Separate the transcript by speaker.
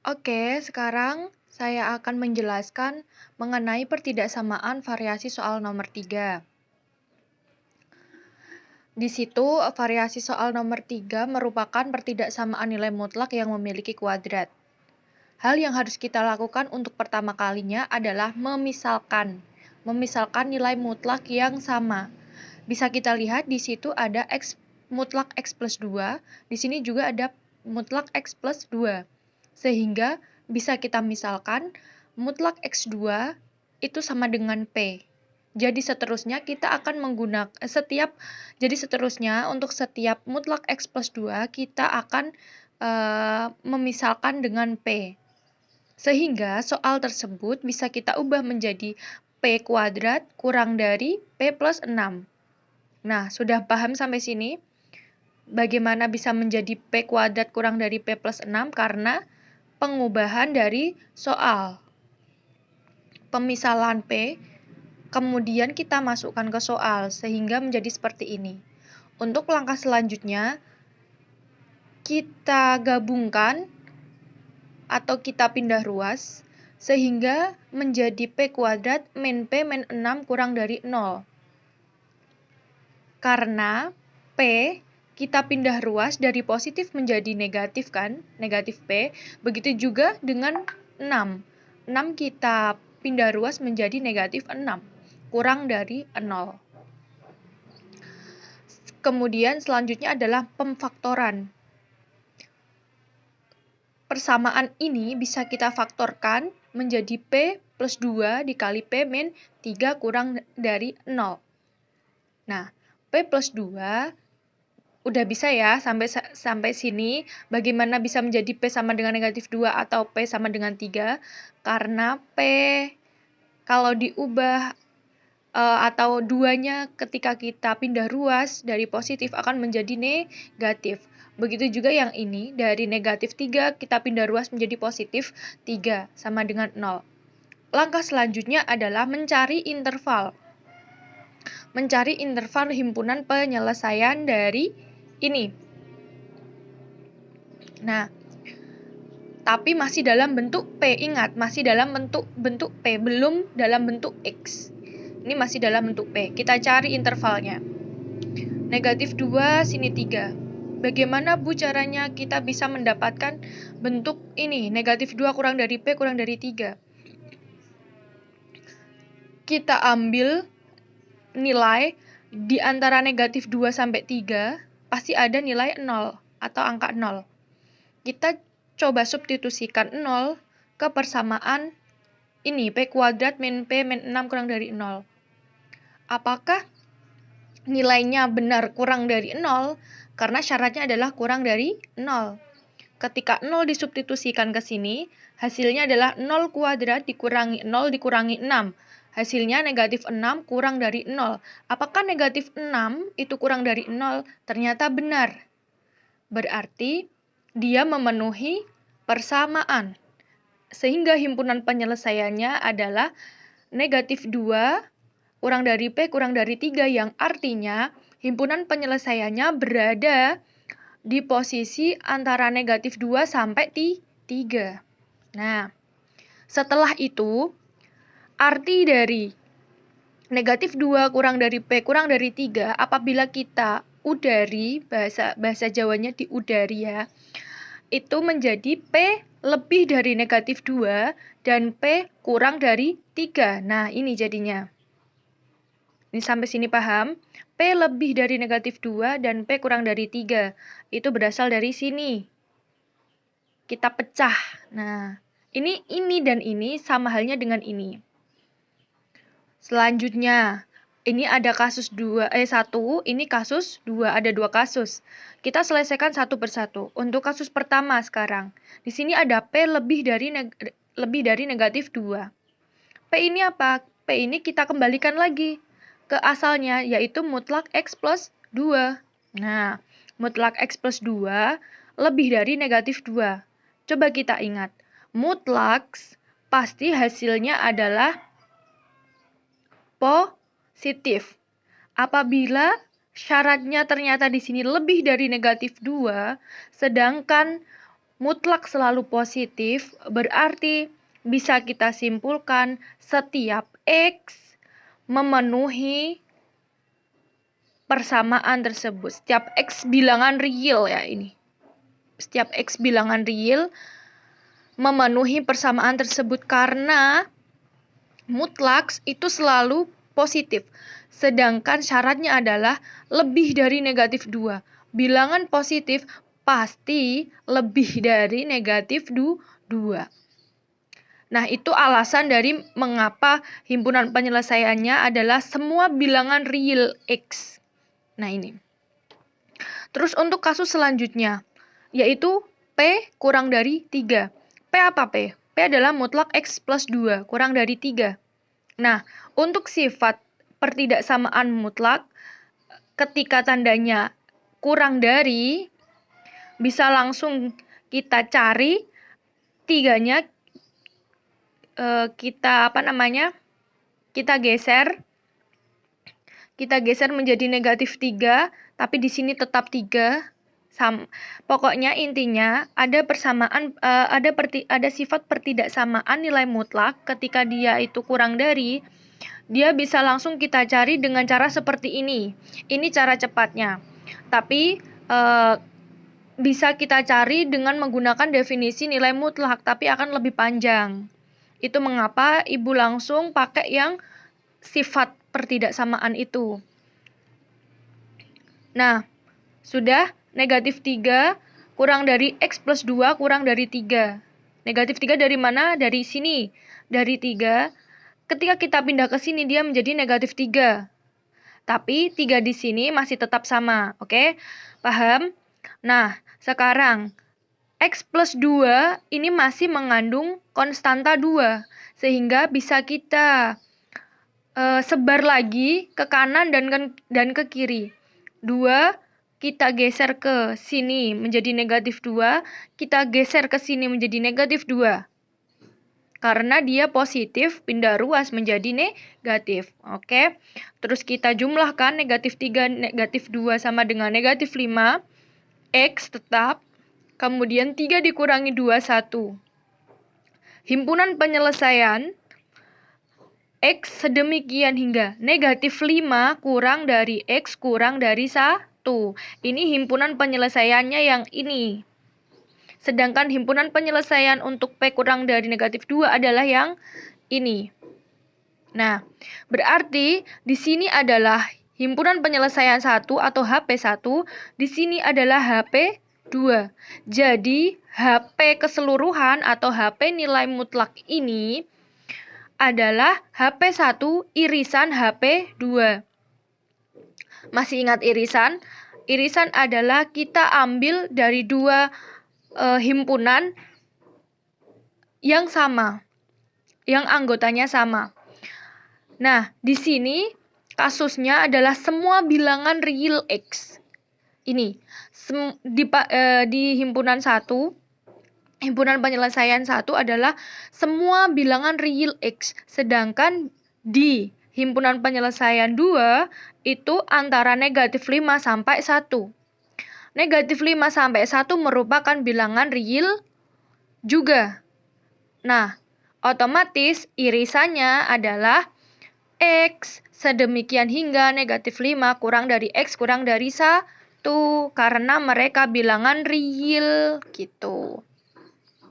Speaker 1: Oke, sekarang saya akan menjelaskan mengenai pertidaksamaan variasi soal nomor 3. Di situ, variasi soal nomor 3 merupakan pertidaksamaan nilai mutlak yang memiliki kuadrat. Hal yang harus kita lakukan untuk pertama kalinya adalah memisalkan. Memisalkan nilai mutlak yang sama. Bisa kita lihat di situ ada mutlak X plus 2, di sini juga ada mutlak X plus 2. Sehingga bisa kita misalkan mutlak X2 itu sama dengan P. Jadi seterusnya kita akan menggunakan untuk setiap mutlak X plus 2 kita akan memisalkan dengan P. Sehingga soal tersebut bisa kita ubah menjadi P kuadrat kurang dari P plus 6. Nah, sudah paham sampai sini? Bagaimana bisa menjadi P kuadrat kurang dari P plus 6? Karena pengubahan dari soal. Pemisalan P, kemudian kita masukkan ke soal, sehingga menjadi seperti ini. Untuk langkah selanjutnya, kita gabungkan atau kita pindah ruas, sehingga menjadi P kuadrat min P min 6 kurang dari 0. Karena P kita pindah ruas dari positif menjadi negatif kan, negatif P. Begitu juga dengan 6. 6 kita pindah ruas menjadi negatif 6, kurang dari 0. Kemudian selanjutnya adalah pemfaktoran. Persamaan ini bisa kita faktorkan menjadi P plus 2 dikali P min 3 kurang dari 0. Nah, P plus 2 udah bisa ya sampai sini. Bagaimana bisa menjadi P sama dengan negatif 2 atau P sama dengan 3? Karena P kalau diubah atau 2-nya ketika kita pindah ruas dari positif akan menjadi negatif. Begitu juga yang ini, dari negatif 3 kita pindah ruas menjadi positif 3 sama dengan 0. Langkah selanjutnya adalah mencari interval. Mencari interval himpunan penyelesaian dari ini. Nah, tapi masih dalam bentuk P, ingat, masih dalam bentuk P, belum dalam bentuk X. Ini masih dalam bentuk P. Kita cari intervalnya. Negatif 2, sini 3. Bagaimana Bu caranya kita bisa mendapatkan bentuk ini? Negatif 2 kurang dari P kurang dari 3. Kita ambil nilai di antara negatif 2 sampai 3, pasti ada nilai 0 atau angka 0. Kita coba substitusikan 0 ke persamaan ini, P kuadrat min P min 6 kurang dari 0. Apakah nilainya benar kurang dari 0? Karena syaratnya adalah kurang dari 0. Ketika 0 disubstitusikan ke sini, hasilnya adalah 0 kuadrat dikurangi 0 dikurangi 6. Hasilnya negatif 6 kurang dari 0. Apakah negatif 6 itu kurang dari 0? Ternyata benar. Berarti dia memenuhi persamaan. Sehingga himpunan penyelesaiannya adalah negatif 2 kurang dari P kurang dari 3, yang artinya himpunan penyelesaiannya berada di posisi antara negatif 2 sampai 3. Nah, setelah itu, arti dari negatif 2 kurang dari P kurang dari 3, apabila kita udari, bahasa Jawanya diudari ya, itu menjadi P lebih dari negatif 2 dan P kurang dari 3. Nah, ini jadinya. Ini sampai sini paham? P lebih dari negatif 2 dan P kurang dari 3. Itu berasal dari sini. Kita pecah. Nah, ini dan ini sama halnya dengan ini. Selanjutnya, ini ada kasus 1, ini kasus 2, ada 2 kasus. Kita selesaikan satu persatu. Untuk kasus pertama sekarang, di sini ada P lebih dari negatif 2. P ini apa? P ini kita kembalikan lagi ke asalnya, yaitu mutlak X plus 2. Nah, mutlak X plus 2 lebih dari negatif 2. Coba kita ingat, mutlak pasti hasilnya adalah positif. Apabila syaratnya ternyata di sini lebih dari negatif 2, sedangkan mutlak selalu positif, berarti bisa kita simpulkan setiap X memenuhi persamaan tersebut. Setiap X bilangan real ya ini. Setiap X bilangan real memenuhi persamaan tersebut karena mutlak itu selalu positif. Sedangkan syaratnya adalah lebih dari negatif 2. Bilangan positif pasti lebih dari negatif 2. Nah, itu alasan dari mengapa himpunan penyelesaiannya adalah semua bilangan real X. Nah, ini. Terus untuk kasus selanjutnya, yaitu P kurang dari 3. P apa P? P adalah mutlak X plus 2, kurang dari 3. Nah, untuk sifat pertidaksamaan mutlak, ketika tandanya kurang dari, bisa langsung kita cari tiganya, kita geser menjadi negatif 3, tapi di sini tetap 3. Pokoknya intinya ada persamaan, ada sifat pertidaksamaan nilai mutlak ketika dia itu kurang dari, dia bisa langsung kita cari dengan cara seperti ini. Ini cara cepatnya. Tapi bisa kita cari dengan menggunakan definisi nilai mutlak, tapi akan lebih panjang. Itu mengapa Ibu langsung pakai yang sifat pertidaksamaan itu. Nah, sudah negatif 3 kurang dari X plus 2 kurang dari 3. Negatif 3 dari mana? Dari sini. Dari 3. Ketika kita pindah ke sini, dia menjadi negatif 3. Tapi 3 di sini masih tetap sama. Oke? Paham? Nah, sekarang X plus 2 ini masih mengandung konstanta 2. Sehingga bisa kita sebar lagi ke kanan dan ke kiri. 2 kita geser ke sini menjadi negatif 2, kita geser ke sini menjadi negatif 2. Karena dia positif, pindah ruas menjadi negatif. Oke. Terus kita jumlahkan negatif 3, negatif 2 sama dengan negatif 5. X tetap. Kemudian 3 dikurangi 2, 1. Himpunan penyelesaian X sedemikian hingga negatif 5 kurang dari X kurang dari 1. Ini himpunan penyelesaiannya yang ini. Sedangkan himpunan penyelesaian untuk P kurang dari negatif 2 adalah yang ini. Nah, berarti di sini adalah himpunan penyelesaian 1 atau HP1, di sini adalah HP2. Jadi, HP keseluruhan atau HP nilai mutlak ini adalah HP1 irisan HP2. Masih ingat irisan? Irisan adalah kita ambil dari dua himpunan yang sama, yang anggotanya sama. Nah, di sini kasusnya adalah semua bilangan real X. Ini di himpunan 1, himpunan penyelesaian 1 adalah semua bilangan real X. Sedangkan di himpunan penyelesaian 2 itu antara negatif 5 sampai 1. Negatif 5 sampai 1 merupakan bilangan real juga. Nah, otomatis irisannya adalah X sedemikian hingga negatif 5 kurang dari X kurang dari 1. Karena mereka bilangan real gitu.